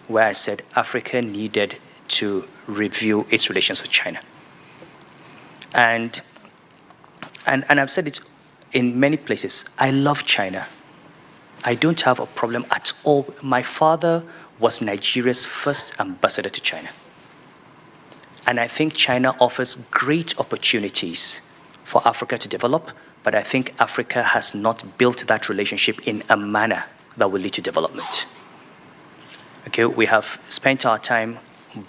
where I said Africa needed to review its relations with China. And I've said it in many places. I love China. I don't have a problem at all. My father was Nigeria's first ambassador to China. And I think China offers great opportunities for Africa to develop, but I think Africa has not built that relationship in a manner that will lead to development. Okay, we have spent our time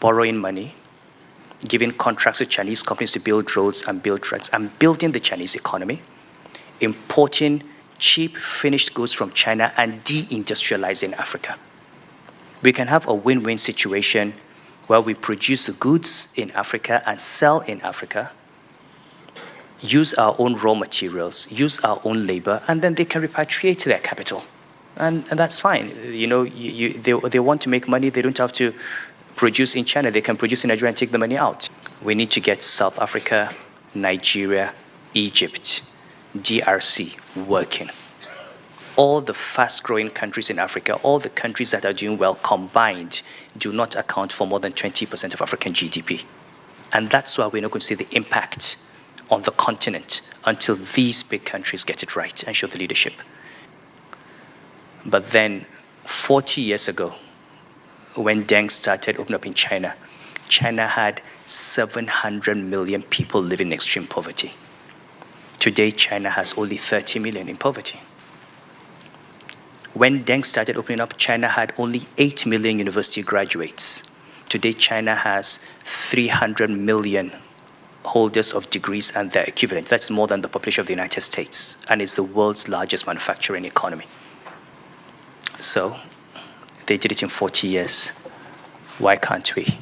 borrowing money, giving contracts to Chinese companies to build roads and build trucks, and building the Chinese economy, importing cheap finished goods from China and deindustrializing Africa. We can have a win-win situation where we produce the goods in Africa and sell in Africa, use our own raw materials, use our own labor, and then they can repatriate their capital. And that's fine. You know, they want to make money, they don't have to produce in China, they can produce in Nigeria and take the money out. We need to get South Africa, Nigeria, Egypt, DRC working. All the fast-growing countries in Africa, all the countries that are doing well combined, do not account for more than 20% of African GDP. And that's why we're not going to see the impact on the continent until these big countries get it right and show the leadership. But then, 40 years ago, when Deng started opening up in China, China had 700 million people living in extreme poverty. Today, China has only 30 million in poverty. When Deng started opening up, China had only 8 million university graduates. Today, China has 300 million holders of degrees and their equivalent. That's more than the population of the United States, and is the world's largest manufacturing economy. So, they did it in 40 years. Why can't we?